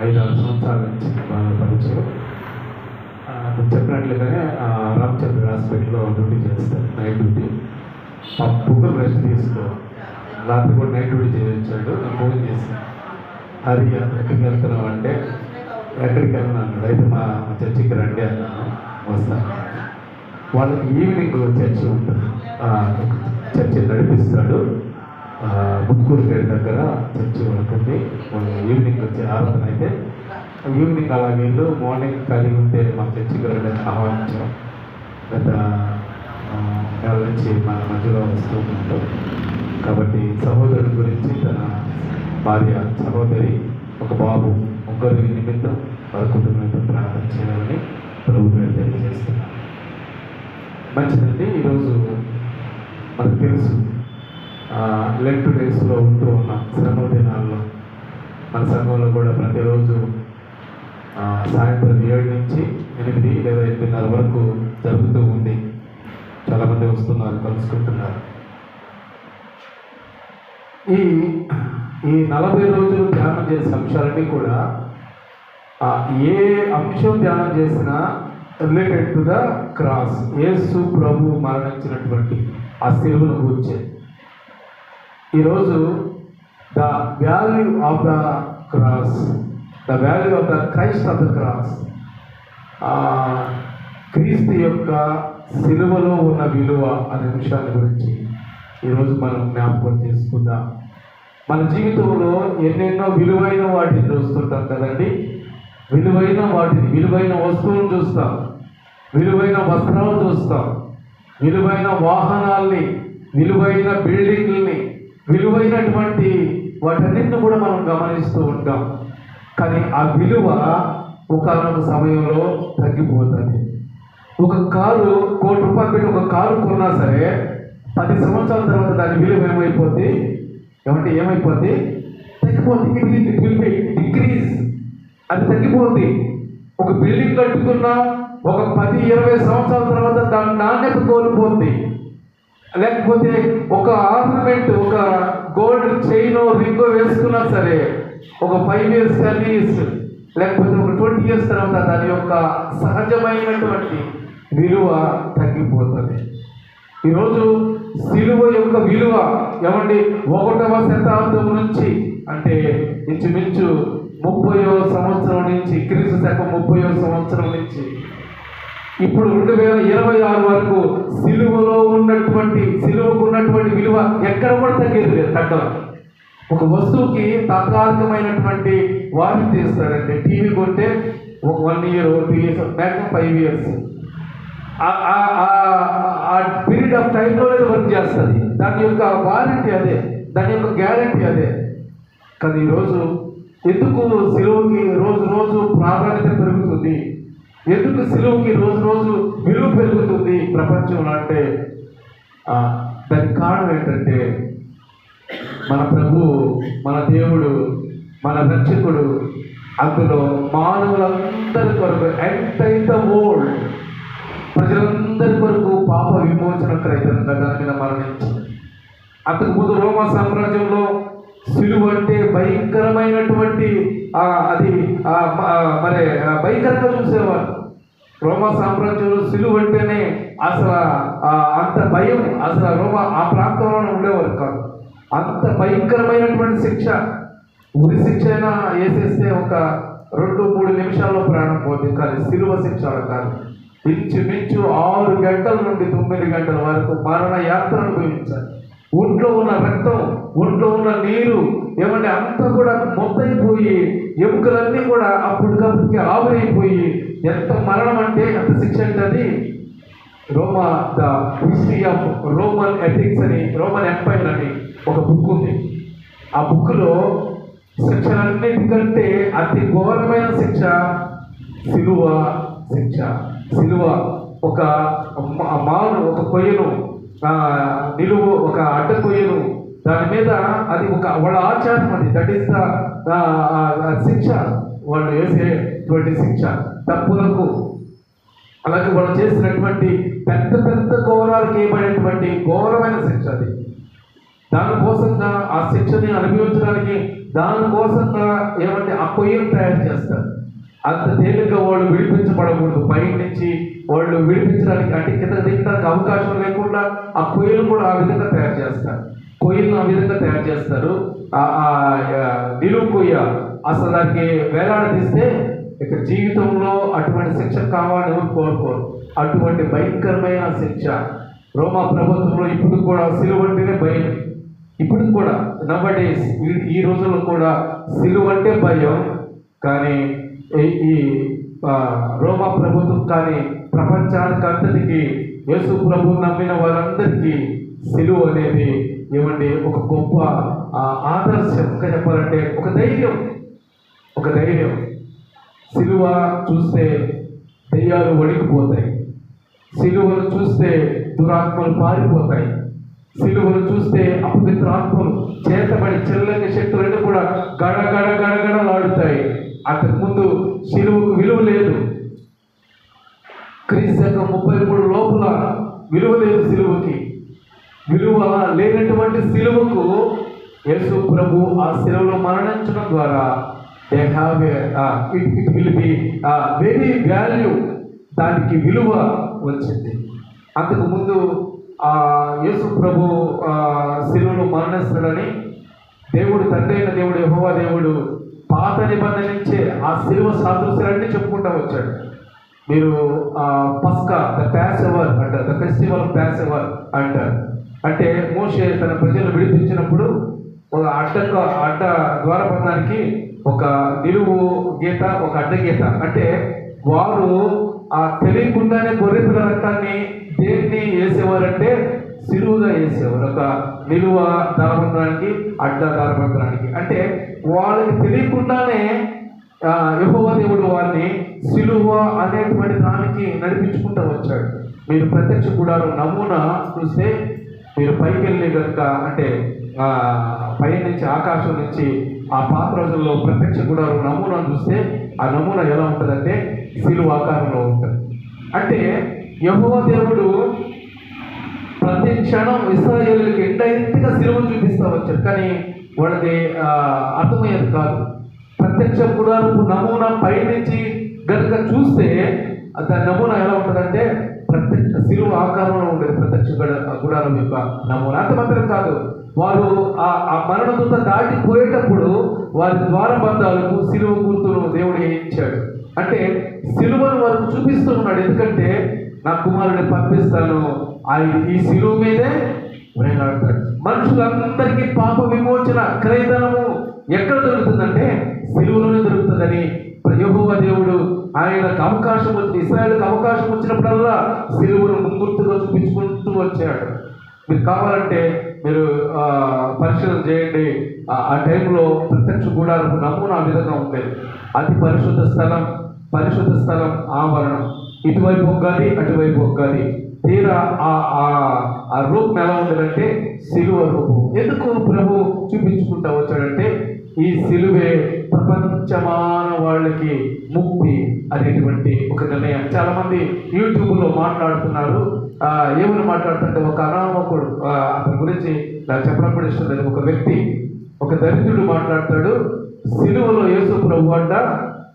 5-6 సంవత్సరాల నుంచి బాగా పరిచయం. నేను చెప్పినట్లుగానే రామచంద్ర హాస్పిటల్లో డ్యూటీ చేస్తాను, నైట్ డ్యూటీ. పొద్దున రెస్ట్ తీసుకో, రాత్రి కూడా నైట్ డ్యూటీ చేయించాడు. నేను ఫోన్ చేశాను, హరి ఎక్కడికి వెళ్తున్నావు అంటే ఎక్కడికి వెళ్ళినాను, అయితే మా చర్చికి రండి అన్నాను. వస్తాను. వాళ్ళకి ఈవినింగ్ చర్చి ఉంటుంది, చర్చి నడిపిస్తాడు. ముత్కూరు పేరు దగ్గర చర్చి ఉంటుంది. వాళ్ళు ఈవినింగ్ వచ్చే ఆరాధన అయితే ఈవినింగ్ అలా వీళ్ళు మార్నింగ్ కలిగి ఉంటే మా చర్చికి రండి ఆహ్వానించాం. గత నెల నుంచి మన మధ్యలో వస్తూ ఉన్నాడు. కాబట్టి సహోదరుడి గురించి తన భార్య, సహోదరి, ఒక బాబు, ముగ్గురి నిమిత్తం వారి కుటుంబంతో ప్రార్థన చేయాలని ప్రభుత్వం తెలియజేస్తున్నాను. మంచిదండి. ఈరోజు మనకు తెలుసు లెంట్ డేస్లో ఉంటూ ఉన్నాం. శ్రమ దినాల్లో మన సంఘంలో కూడా ప్రతిరోజు సాయంత్రం 7 నుంచి 8 లేదా 8:30 వరకు జరుగుతూ ఉంది. చాలామంది వస్తున్నారు, కలుసుకుంటున్నారు. ఈ 40 రోజులు ధ్యానం చేసే అంశాలన్నీ కూడా ఏ అంశం ధ్యానం చేసినా రిలేటెడ్ టు ద క్రాస్, యేసు ప్రభు మరణించినటువంటి ఆ సిలువను గురించే. ఈరోజు the value of the cross, the value of the Christ of the cross, క్రీస్తు యొక్క సిలువలో ఉన్న విలువ అనే విషయాల గురించి ఈరోజు మనం జ్ఞాపకం చేసుకుందాం. మన జీవితంలో ఎన్నెన్నో విలువైన వాటిని చూస్తుంటాం కదండి. విలువైన వస్తువులను చూస్తాం, విలువైన వస్త్రాలు చూస్తాం, విలువైన వాహనాల్ని, విలువైన బిల్డింగ్లని, విలువైనటువంటి వాటన్నిటిని కూడా మనం గమనిస్తూ ఉంటాం. కానీ ఆ విలువ ఒకనొక సమయంలో తగ్గిపోతుంది. ఒక కారు, ₹1,00,00,000 పెట్టి ఒక కారు కొన్నా సరే 10 సంవత్సరాల తర్వాత దాని విలువ ఏమైపోద్ది? ఏమైపోద్ది? తగ్గిపోద్ది. ఇట్ విల్ బి డిక్రీజ్, అది తగ్గిపోద్ది. ఒక బిల్డింగ్ కట్టుకున్నా ఒక 10-20 సంవత్సరాల తర్వాత దాని నాణ్యత కోల్పోద్ది. లేకపోతే ఒక ఆర్నమెంట్, ఒక గోల్డ్ చైన్, రింగో వేసుకున్నా సరే ఒక 5 years, 10 years, లేకపోతే ఒక 20 years తర్వాత దాని యొక్క సహజమైనటువంటి విలువ తగ్గిపోతుంది. ఈరోజు సిలువ యొక్క విలువ 1వ శతాబ్దం నుంచి, అంటే ఇంచుమించు 30వ సంవత్సరం నుంచి, క్రీస్తు శకం 30వ సంవత్సరం నుంచి ఇప్పుడు 2026 వరకు సిలువకు ఉన్నటువంటి విలువ ఎక్కడ కూడా తగ్గేది తగ్గదు. ఒక వస్తువుకి తాత్కాలికమైనటువంటి వారంటీ ఇస్తాడంటే, టీవీ కొంటే ఒక 1 year, 2 years, మ్యాక్సిమం 5 years, ఆ పీరియడ్ ఆఫ్ టైంలోనే వర్క్ చేస్తుంది. దాని యొక్క వారంటీ అదే, దాని యొక్క గ్యారంటీ అదే. కానీ ఈరోజు ఎందుకు సిలువకి రోజు ప్రాధాన్యత పెరుగుతుంది? ఎందుకు సిలువకి రోజు విలువ పెరుగుతుంది ప్రపంచంలో అంటే దానికి కారణం ఏంటంటే, మన ప్రభువు, మన దేవుడు, మన రక్షకుడు అందులో మానవులందరి కొరకు, ఎంటైర్ ద వరల్డ్, ప్రజలందరి కొరకు పాప విమోచన క్రైతంగా దాని మీద మరణించింది. అంతకుముందు రోమా సామ్రాజ్యంలో సిలువ అంటే భయంకరమైనటువంటి అది మరి భయంకరంగా చూసేవారు. రోమా సామ్రాజ్యంలో సిలువ అంటేనే అసలు అంత భయం, అసలు రోమా ఆ ప్రాంతంలోనే ఉండేవారు కాదు. అంత భయంకరమైనటువంటి శిక్ష. ఉరి శిక్ష అయినా వేసేస్తే ఒక 2-3 నిమిషాల్లో ప్రాణం పోతుంది. కానీ సిలువ శిక్ష కాదు. ఇంచుమించు 6 గంటల నుండి 9 గంటల వరకు మరణ యాత్ర అనుభవించాలి. ఒంట్లో ఉన్న రక్తం, ఒంట్లో ఉన్న నీరు అంతా కూడా మొత్తైపోయి, ఎముకలన్నీ కూడా అప్పటికప్పటికి ఆవిరైపోయి, ఎంత మరణం అంటే ఎంత శిక్ష అంటే అది the history of Roman ethics అని, రోమన్ ఎంపైర్ అని ఒక బుక్ ఉంది. ఆ బుక్లో శిక్షలన్నిటికంటే అతి ఘోరమైన శిక్ష సిలువ శిక్ష. సిలువ ఒక కొయ్యను నిలువు, ఒక అడ్డ కొయ్యను, దాని మీద అది వాళ్ళ ఆచారం, అది దట్ ఈస్ ద శిక్ష, వాళ్ళు వేసేటువంటి శిక్ష తప్పులకు. అలాగే వాళ్ళు చేసినటువంటి పెద్ద ఘోరాలకు ఏమైనటువంటి ఘోరమైన శిక్ష అది. దానికోసంగా ఆ శిక్షని అనుభవించడానికి దానికోసంగా ఏమంటే ఆ కొయ్యను తయారు చేస్తారు. అంత తేలిగ్గా వాళ్ళు విడిపించబడకూడదు. పైన నుంచి వాళ్ళు విడిపించడానికి అంటే కింద దిగడానికి అవకాశం లేకుండా ఆ కొయ్యలు కూడా ఆ విధంగా తయారు చేస్తారు. కొయ్యలను ఆ విధంగా తయారు చేస్తారు. నిలువు కొయ్య అసలు దానికి వేలాడదీస్తే ఇక జీవితంలో అటువంటి శిక్ష కావాలని ఎవరు కోరుకోరు. అటువంటి భయంకరమైన శిక్ష రోమా ప్రభుత్వంలో ఇప్పుడు కూడా సిలువ అంటేనే భయం. ఇప్పుడు కూడా నవడేస్ ఈ రోజుల్లో కూడా సిలువ అంటే భయం. కానీ ఈ రోమా ప్రభుత్వం కానీ ప్రపంచానికి అంతటికి యేసు ప్రభువు నమ్మిన వారందరికీ సిలువ అనేది ఏమండి ఒక గొప్ప ఆదర్శం. ఇంకా చెప్పాలంటే ఒక ధైర్యం. సిలువ చూస్తే దెయ్యాలు వణికిపోతాయి. సిలువను చూస్తే దురాత్మలు పారిపోతాయి. సిలువను చూస్తే అపవిత్రాత్మలు చేతబడి చెల్లని శక్తులన్నీ కూడా గడగడలాడుతాయి. అంతకుముందు సిలువకు విలువ లేదు. క్రీస్తు 33 లోపల విలువ లేదు. సిలువకి విలువ లేనటువంటి సిలువకు యేసు ప్రభు ఆ సిలువలో మరణించడం ద్వారా it will be very value, దానికి విలువ వచ్చింది. అంతకుముందు యేసు ప్రభు సిలువలో మరణిస్తాడని దేవుడు తండ్రి అయిన దేవుడు యెహోవా దేవుడు పాత నిబంధన నుంచే ఆ సిలువ సాదృశ్యాలన్నీ చెప్పుకుంటూ వచ్చాడు. మీరు పస్కా ద ప్యాస్ ఎవర్ అంటారు, the festival of passover అంటారు. అంటే మోషే తన ప్రజలు విడిపించినప్పుడు ఒక అడ్డ ద్వారబంధానికి ఒక నిలువు గీత, ఒక అడ్డ గీత. అంటే వారు తెలియకుండానే గొర్రెపిల్ల రక్తాన్ని దేన్ని వేసేవారంటే సిలువుగా వేసేవారు. ఒక నిలువ దారబంధానికి, అడ్డ దారబంధానికి. అంటే వాళ్ళకి తెలియకుండానే యెహోవా దేవుడు వారిని సిలువ అనేటువంటి దానికి నడిపించుకుంటూ వచ్చాడు. మీరు ప్రత్యక్ష గుడారం నమూనా చూస్తే మీరు పైకి వెళ్ళి కనుక అంటే పై నుంచి ఆకాశం నుంచి ఆ పాత రోజుల్లో ప్రత్యక్ష గుడారం నమూనా చూస్తే ఆ నమూనా ఎలా ఉంటుందంటే సిలువ ఆకారంలో ఉంటుంది. అంటే యెహోవా దేవుడు ప్రతి క్షణం ఇశ్రాయేలుకి ఇండైరెక్ట్గా సిలువను చూపిస్తూ వచ్చాడు. కానీ వాళ్ళకి అర్థమయ్యేది కాదు. ప్రత్యక్ష గుడారపు నమూనా పైనుంచి కనుక చూస్తే దాని నమూనా ఎలా ఉంటుందంటే ప్రత్యక్ష సిలువ ఆకారంలో ఉండేది ప్రత్యక్ష గుడారం యొక్క నమూనా. అంత మాత్రం కాదు, వారు ఆ మరణదూత దాటిపోయేటప్పుడు వారి ద్వారబంధాలకు సిలువ గుర్తును దేవుడు వేయించాడు. అంటే సిలువను వారికి చూపిస్తూ ఉన్నాడు. ఎందుకంటే నా కుమారుడిని పంపిస్తాను, ఆయన ఈ సిలువ మీదే వేలాడతాడు. మనుషులందరికీ పాప విమోచన క్రయధనము ఎక్కడ దొరుకుతుందంటే సిలువలోనే దొరుకుతుందని యెహోవా దేవుడు ఆయనకు అవకాశం వచ్చి ఇశ్రాయేలుకు అవకాశం వచ్చినప్పుడల్లా సిలువను ముంగుర్తుగా చూపించుకుంటూ వచ్చాడు. మీరు కావాలంటే మీరు పరిశీలన చేయండి. ఆ టైంలో ప్రత్యక్ష గుడారపు నమూనా ఆ విధంగా ఉండేది. అతి పరిశుద్ధ స్థలం ఆవరణం ఇటువైపు ఒక్కది, అటువైపు ఒక్కది. తీరా ఆ రూపం ఎలా ఉండదంటే సిలువ రూపం. ఎందుకు ప్రభు చూపించుకుంటూ వచ్చాడంటే ఈ సిలువే ప్రపంచమాన వాళ్ళకి ముక్తి అనేటువంటి ఒక నిర్ణయం. చాలా మంది యూట్యూబ్లో మాట్లాడుతున్నారు. ఏమని మాట్లాడుతుంటే ఒక అనామకుడు అతని గురించి నాకు చెప్పడం కూడా ఇష్టం లేదు. ఒక వ్యక్తి, ఒక దరిద్రుడు మాట్లాడతాడు. సిలువలో యేసు ప్రభు అంట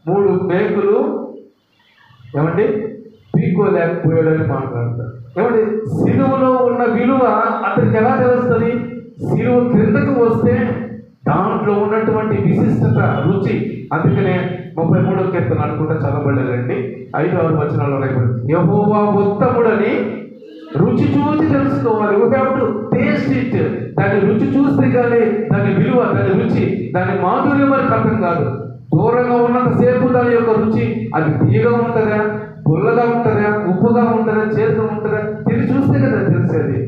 3 మేకులు ఏమండి పీకోలేకపోయాడని మాట్లాడతాడు. ఏమండి సిలువలో ఉన్న విలువ అతనికి ఎలా తెలుస్తుంది? సిలువ క్రిందకు వస్తే దాంట్లో ఉన్నటువంటి విశిష్టత, రుచి. అందుకనే 33వ కీర్తన అనుకుంటా చదవబడలేదండి, 5-6 వచనాల్లో యెహోవా ఉత్తముడని రుచి చూసి తెలుసుకోవాలి. You have to taste it. దాన్ని రుచి చూస్తే కానీ దాని విలువ, దాని రుచి, దాని మాధుర్యం మనకు అర్థం కాదు. దూరంగా ఉన్నంత సేపు దాని యొక్క రుచి అది తీయగా ఉంటుందా, పుల్లగా ఉంటుందా, ఉప్పుగా ఉంటుందా, చేదుగా ఉంటుందా, తిని చూస్తే కదా తెలిసేది.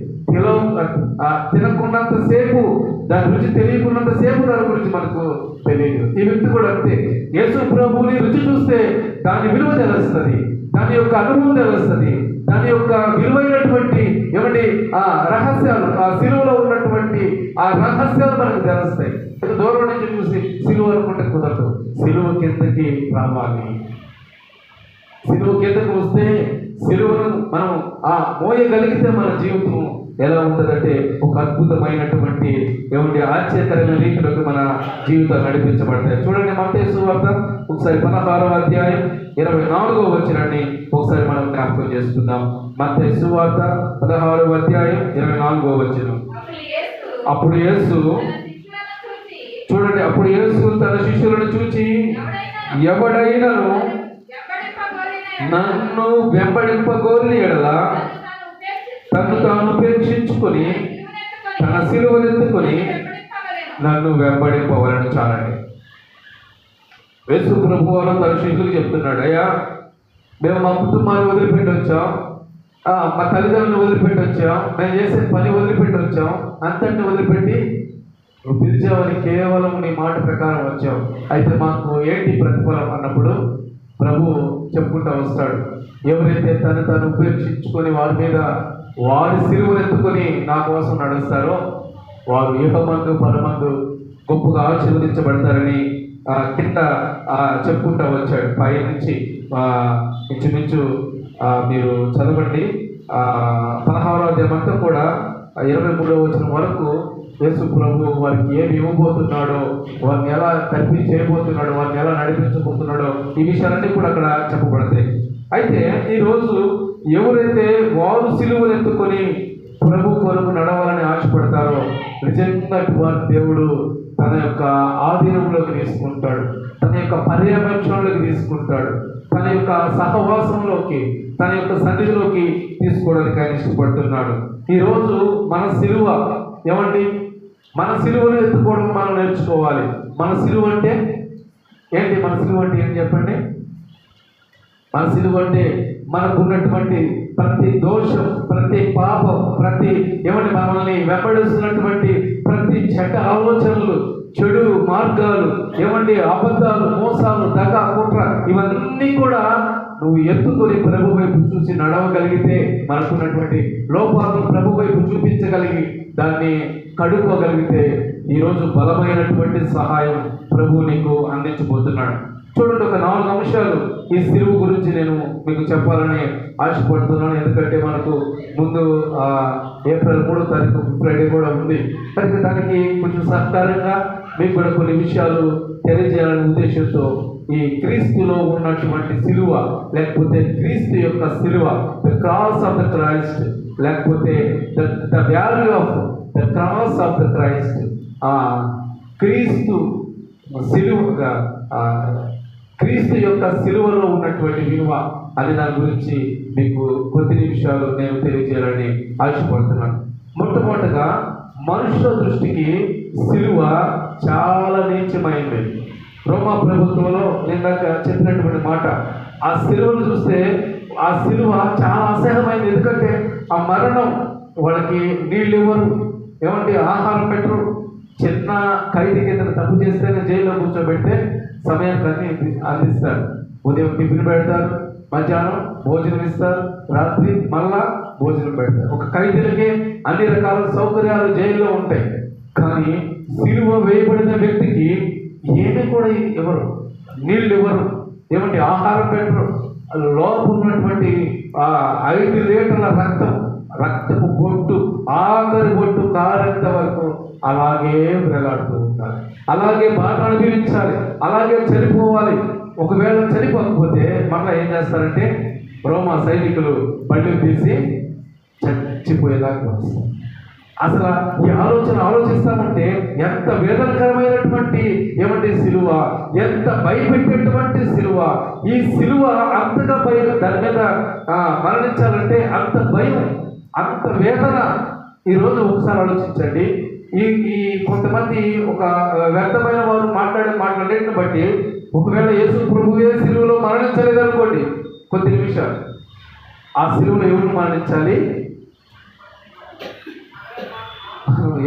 తినకున్నంత సేపు దాని రుచి తెలియకున్నంత సేపు దాని గురించి మనకు తెలియదు. ఈ వ్యక్తి కూడా అంతే. యేసు ప్రభువుని రుచి చూస్తే దాని విలువ తెలుస్తుంది, దాని యొక్క అనుభవం తెలుస్తుంది, దాని యొక్క విలువైనటువంటి ఏమండి ఆ రహస్యాలు, ఆ సిలువలో ఉన్నటువంటి ఆ రహస్యాలు మనకు తెలుస్తాయి. దూరం నుంచి చూసి సిలువ అనుకుంటే కుదరదు. సిలువ కిందకి రావాలి. సిలువ కిందకు వస్తే సిలువను మనం మోయగలిగితే మన జీవితం ఎలా ఉంటుందంటే ఒక అద్భుతమైనటువంటి ఏమంటే ఆశ్చర్యకరమైన రీతిలోకి మన జీవితాలు నడిపించబడతాయి. చూడండి మత్తయి సువార్త ఒకసారి 16వ అధ్యాయం 24వ వచనాన్ని ఒకసారి మనం జ్ఞాపకం చేసుకుందాం. మత్తయి సువార్త 16వ అధ్యాయం 24వ వచనం. అప్పుడు యేసు చూడండి, అప్పుడు యేసు తన శిష్యులను చూచి, ఎవడైనను నన్ను వెంబడింపగోరిన యెడల తను తాను ఉపేక్షించుకొని తన సిలువనెత్తుకొని నన్ను వెంబడింపవలను. చాలండి. యేసు ప్రభు వారు తన శిష్యులకు చెప్తున్నాడు, అయ్యా మేము మా కుటుంబాన్ని వదిలిపెట్టి వచ్చాం, మా తల్లిదండ్రులను వదిలిపెట్టి వచ్చాం, మేము చేసే పని వదిలిపెట్టి వచ్చాం, అంతటిని వదిలిపెట్టి నువ్వు పిలిచావని కేవలం నీ మాట ప్రకారం వచ్చావు, అయితే మాకు ఏంటి ప్రతిఫలం అన్నప్పుడు ప్రభు చెప్పుకుంటూ వస్తాడు, ఎవరైతే తను ఉపేక్షించుకొని వారి మీద వారి సిలువనెత్తుకొని నా కోసం నడుస్తారో వారు ఇహమందు పరమందు గొప్పగా ఆశీర్వదించబడతారని కింద చెప్పుకుంటూ వచ్చాడు. పై నుంచి ఇంచుమించు మీరు చదవండి. 16వ అధ్యాయం అంతా కూడా 23వ వచనం వరకు యేసు ప్రభు వారికి ఏమి ఇవ్వబోతున్నాడో, వారిని ఎలా తప్పి చేయబోతున్నాడో, వారిని ఎలా నడిపించబోతున్నాడో ఈ విషయాలన్నీ కూడా అక్కడ చెప్పబడతాయి. అయితే ఈరోజు ఎవరైతే వారు సిలువను ఎత్తుకొని ప్రభు కొరకు నడవాలని ఆశపడతారో నిజంగా వారి దేవుడు తన యొక్క ఆధీనంలోకి తీసుకుంటాడు, తన యొక్క పర్యవేక్షణలోకి తీసుకుంటాడు, తన యొక్క సహవాసంలోకి, తన యొక్క సన్నిధిలోకి తీసుకోవడానికి ఆయన ఇష్టపడుతున్నాడు. ఈరోజు మన సిలువ ఏమండి, మన సిలువను ఎత్తుకోవడం మనం నేర్చుకోవాలి. మన సిలువ అంటే ఏంటి? మన సిలువ అంటే ఏంటి చెప్పండి? మన సిలువ అంటే మనకు ఉన్నటువంటి ప్రతి దోషం, ప్రతి పాపం, ప్రతి ఏమంటే మనల్ని వెంబడిస్తున్నటువంటి ప్రతి చెడ్డ ఆలోచనలు, చెడు మార్గాలు, ఏమండి అబద్ధాలు, మోసాలు, దగ, కుట్ర, ఇవన్నీ కూడా నువ్వు ఎత్తుకొని ప్రభు వైపు చూసి నడవగలిగితే మనకున్నటువంటి లోపాలను ప్రభు వైపు చూపించగలిగి దాన్ని కడుక్కోగలిగితే ఈరోజు బలమైనటువంటి సహాయం ప్రభు నీకు అందించబోతున్నాడు. చూడండి, ఒక 4 అంశాలు ఈ సిలువు గురించి నేను మీకు చెప్పాలని ఆశపడుతున్నాను. ఎందుకంటే మనకు ముందు ఏప్రిల్ 3వ తారీఖు ఫ్రైడే కూడా ఉంది. కనుక దానికి కొంచెం సహకారంగా మీకు కూడా కొన్ని విషయాలు తెలియజేయాలనే ఉద్దేశంతో ఈ క్రీస్తులో ఉన్నటువంటి సిలువ, లేకపోతే క్రీస్తు యొక్క సిలువ, the cross of the Christ, లేకపోతే the value of the cross of the Christ, క్రీస్తు సిలువగా క్రీస్తు యొక్క సిలువలో ఉన్నటువంటి విలువ అని దాని గురించి మీకు కొద్ది నిమిషాలు నేను తెలియజేయాలని ఆశపడుతున్నాను. మొట్టమొదటిగా మనుషుల దృష్టికి సిలువ చాలా నీచమైనది. రోమా ప్రభుత్వంలో ఇందాక చెప్పినటువంటి మాట, ఆ సిలువను చూస్తే ఆ సిలువ చాలా అసహ్యమైంది. ఎందుకంటే ఆ మరణం, వాళ్ళకి నీళ్ళు ఇవ్వరు, ఏమంటే ఆహారం పెట్టరు. చిన్న ఖైదీ కింద తప్పు చేస్తేనే జైల్లో కూర్చోబెడితే సమయానికి అన్ని అందిస్తారు. ఉదయం టిఫిన్ పెడతారు, మధ్యాహ్నం భోజనం ఇస్తారు, రాత్రి మళ్ళా భోజనం పెడతారు. ఒక ఖైదీలకే అన్ని రకాల సౌకర్యాలు జైల్లో ఉంటాయి. కానీ సిలువ వేయబడిన వ్యక్తికి ఏమీ కూడా ఇవ్వరు, నీళ్ళు ఇవ్వరు, ఏమంటే ఆహారం పెట్టరు. లోపల ఉన్నటువంటి 5 లీటర్ల రక్తపు బొట్టు, ఆఖరి బొట్టు కారేంత వరకు అలాగే వేలాడుతూ ఉంటారు. అలాగే బాధ అనుభవించాలి, అలాగే చనిపోవాలి. ఒకవేళ చనిపోకపోతే మళ్ళీ ఏం చేస్తారంటే రోమా సైనికులు బళ్ళు తీసి చచ్చిపోయేలాగా వస్తారు. అసలు ఈ ఆలోచిస్తామంటే ఎంత వేదనకరమైనటువంటి ఏమంటే సిలువ, ఎంత భయపెట్టేటువంటి సిలువ. ఈ సిలువ అంతగా భయం, దాని మీద మరణించాలంటే అంత భయం, అంత వేదన. ఈరోజు ఒకసారి ఆలోచించండి. ఈ కొంతమంది ఒక వ్యర్థమైన వారు మాట్లాడేటిని బట్టి ఒకవేళ యేసు ప్రభువే సిలువలో మరణించలేదనుకోండి, కొద్ది నిమిషాలు ఆ సిలువలో ఎవరు మరణించాలి?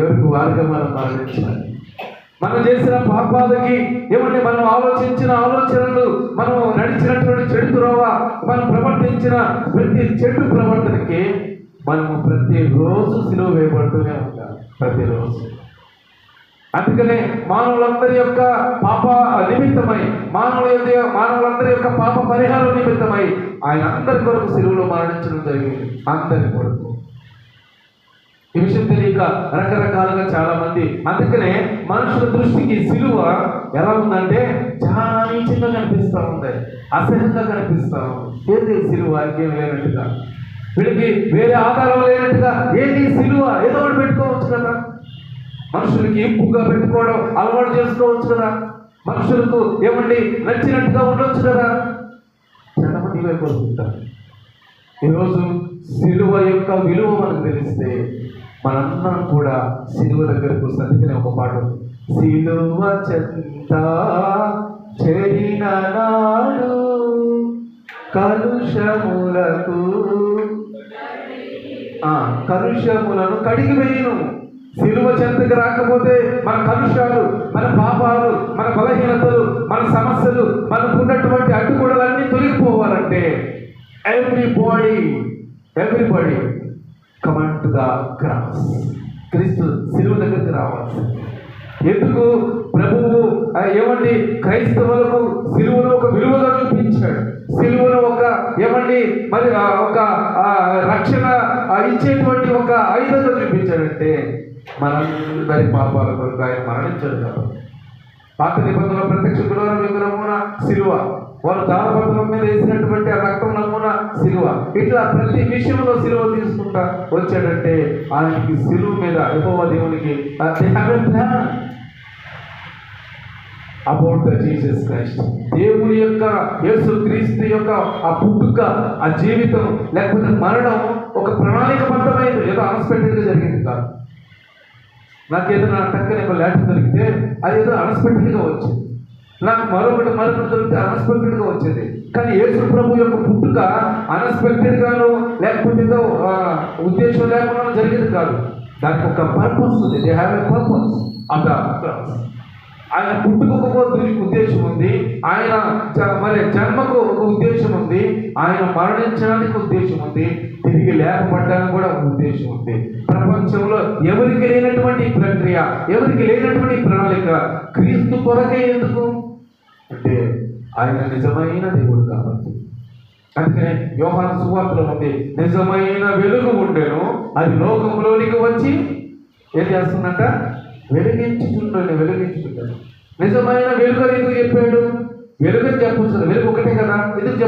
ఎవరికి వారిగా మనం మరణించాలి. మనం చేసిన పాపాలకి, ఏమంటే మనం ఆలోచించిన ఆలోచనలు, మనం నడిచినటువంటి చెడు త్రోవ, మనం ప్రవర్తించిన ప్రతి చెడు ప్రవర్తనకి మనము ప్రతిరోజు సిలువ వేయబడుతూనే ఉంటాం, ప్రతిరోజు. అందుకనే మానవులందరి యొక్క పాప నిమిత్తమై, మానవులందరి యొక్క పాప పరిహారం నిమిత్తమై ఆయన అందరి కొరకు సిలువలో మరణించడం జరిగింది. అందరి కొరకు. ఈ విషయం తెలియక రకరకాలుగా చాలా మంది, అందుకనే మనుషుల దృష్టికి సిలువ ఎలా ఉందంటే చాలా నీచంగా కనిపిస్తూ ఉంది, అసహ్యంగా కనిపిస్తూ ఉంది. ఏంటి సిలువ ఇంకేం లేనట్టుగా, వీడికి వేరే ఆధారం లేనట్టుగా, ఏంటి సిలువ ఏదో ఒకటి పెట్టుకోవచ్చు కదా, మనుషులకి ఇంపుగా పెట్టుకోవడం అలవాటు చేసుకోవచ్చు కదా, మనుషులకు ఏమండి నచ్చినట్టుగా ఉండొచ్చు కదా. చాలా మంది ఇవే కోరుకుంటారు. ఈరోజు సిలువ యొక్క విలువ మనకు తెలిస్తే మనందరం కూడా సిలువ దగ్గరకు సతికిన ఒక పాట, సిలువ చెంత చేరిన నాడు కలుషములను కడిగివేయును. సిలువ చెంతకు రాకపోతే మన కలుషాలు, మన పాపాలు, మన బలహీనతలు, మన సమస్యలు, మనకు ఉన్నటువంటి అడ్డుగోడలన్నీ తొలగిపోవాలంటే everybody come to the cross. క్రీస్తు సిలువ దగ్గరికి రావాలి. ఎందుకు ప్రభువు ఏమండి క్రైస్తవులకు సిలువను ఒక విలువగా చూపించాడు, సిలువను ఒక ఏమండి మరి ఒక రక్షణ ఇచ్చేటువంటి ఒక ఆయుధంగా చూపించాడంటే మనందరి పాపాల కొరకు ఆయన మరణించాడు కాబట్టి. పాత నిబంధనల ప్రత్యక్ష గుడారం యొక్క నమూనా సిలువ, వారు దానపత్రం మీద వేసినటువంటి ఆ రక్తం నమూనా సిలువ. ఇట్లా ప్రతి విషయంలో సిలువ తీసుకుంటా వచ్చాడంటే ఆయనకి సిలువ మీద యెహోవా దేవునికి అబౌట్ ద జీసస్ క్రైస్ట్, దేవుని యొక్క యేసు క్రీస్తు యొక్క ఆ పుట్టుక, ఆ జీవితం లేకపోతే మరణం ఒక ప్రణాళికబద్ధమైనది, ఏదో అన్ఎక్స్పెక్టెడ్గా జరిగింది కాదు. నాకేదైనా టక్కని ఒక లెటర్ దొరికితే అది ఏదో అన్ఎక్స్పెక్టెడ్గా వచ్చింది, నాకు మరొకటి దొరికితే అన్ఎక్స్పెక్టెడ్గా వచ్చేది. కానీ యేసు ప్రభు యొక్క పుట్టుక అన్ఎక్స్పెక్టెడ్గాను లేకపోతే ఏదో ఉద్దేశం లేకుండా జరిగింది కాదు. దానికి ఒక పర్పస్ ఉంది. They have a purpose of the cross. ఆయన పుట్టుకు ఒక ఉద్దేశం ఉంది, ఆయన మరి జన్మకు ఒక ఉద్దేశం ఉంది, ఆయన మరణించడానికి ఉద్దేశం ఉంది, తిరిగి లేకపోవడానికి కూడా ఒక ఉద్దేశం ఉంది. ప్రపంచంలో ఎవరికి లేనటువంటి ప్రక్రియ, ఎవరికి లేనటువంటి ప్రణాళిక క్రీస్తు కొరకే. ఎందుకు అంటే ఆయన నిజమైన దేవుడు కాబట్టి. అందుకనే యోహాను సువార్తలో ఉంది, నిజమైన వెలుగు ఉండెను, అది లోకంలోనికి వచ్చి ఏం చేస్తుందంట, వెలిగించుతున్నాను. నిజమైన వెలుగు ఎందుకు చెప్పాడు? వెలుగని చెప్పచ్చు, వెలుగు ఒకటే కదా. ఎందుకు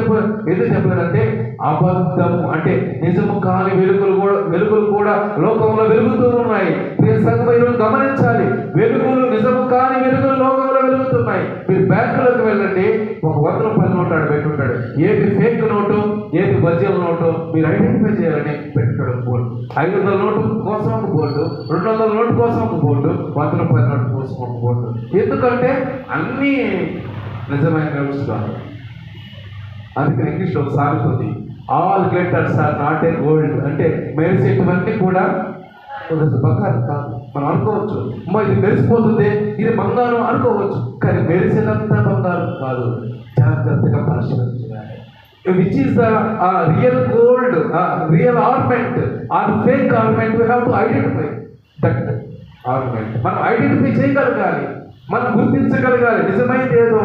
చెప్పలేదంటే అబద్ధము అంటే నిజము కాని వెలుగులు కూడా లోకంలో వెలుగుతూ ఉన్నాయి. సంఘం గమనించాలి, వెలుగులు నిజము కాని వెలుగులు లోకంలో వెలుగుతున్నాయి. మీరు బ్యాంకులోకి వెళ్ళండి, ఒక 100 రూపాయల నోటు ఆడ పెట్టుంటాడు, ఏది ఫేక్ నోటు ఏది ఒరిజినల్ నోటు మీరు ఐడెంటిఫై చేయాలని పెట్టుకోవడం బోర్డు. 500 నోటు కోసం ఒక బోర్డు, 200 నోటు కోసం ఒక బోర్డు, 100 రూపాయల నోటు కోసం ఒక బోర్డు. ఎందుకంటే అన్నీ నిజమైన న్యూస్ కాదు. అందుకని ఇంగ్లీష్లో ఒక సామెత ఉంది, all glitters are not a gold. అంటే మెరిసేటివన్నీ కూడా బంగారం కాదు. మనం అనుకోవచ్చు, అమ్మా ఇది మెరిసిపోతుంది, ఇది బంగారం అనుకోవచ్చు, కానీ మెరిసినంత బంగారం కాదు. జాగ్రత్తగా పరిశీలించాలి. Which is the real gold, real ornament or fake ornament. We have to identify that ornament. మనం ఐడెంటిఫై చేయగలగాలి, మనం గుర్తించగలగాలి. నిజమైంది ఏదో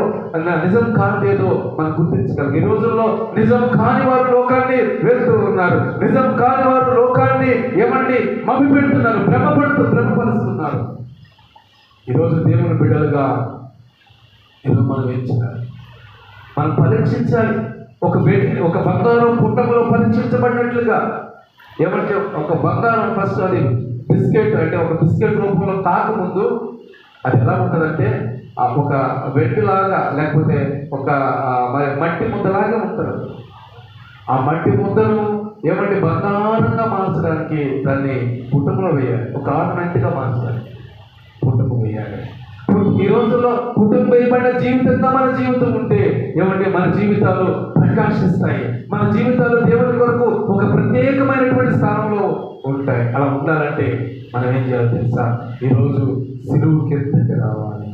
నిజం కానిది ఏదో మనం గుర్తించగలగాలి. ఈ రోజుల్లో నిజం కాని వారు లోకాన్ని వెళ్తూ ఉన్నారు, నిజం కాని వారు లోకాన్ని ఏమండి మభి పెడుతున్నారు, భ్రమపరుస్తున్నారు. ఈరోజు దేవుని బిడ్డలుగా ఈరోజు మనం ఏం చేయాలి? మనం పరీక్షించాలి. ఒక బంగారం పుట్టకలో పరీక్షించబడినట్లుగా. ఏమంటే ఒక బంగారం ఫస్ట్ అది బిస్కెట్ అంటే ఒక బిస్కెట్ రూపంలో కాకముందు అది ఎలా ఉంటుందంటే ఒక వెండిలాగా లేకపోతే ఒక మట్టి ముద్దలాగా ఉంటుంది. ఆ మట్టి ముద్దను ఏమంటే బంగారంగా మార్చడానికి దాన్ని పుట్టకలో వేయాలి, ఒక ఆర్నమెంట్గా మార్చాలి, పుట్టకు వేయాలి. ఈ రోజుల్లో కుటుంబ వేయబడిన జీవితంగా మన జీవితం ఉంటే ఏమంటే మన జీవితాలు ప్రకాశిస్తాయి, మన జీవితాలు దేవుని కొరకు ఒక ప్రత్యేకమైనటువంటి స్థానంలో ఉంటాయి. అలా ఉండాలంటే మనం ఏం చేయాలి తెలుసా? ఈరోజు సిలువు కిందకి రావాలి.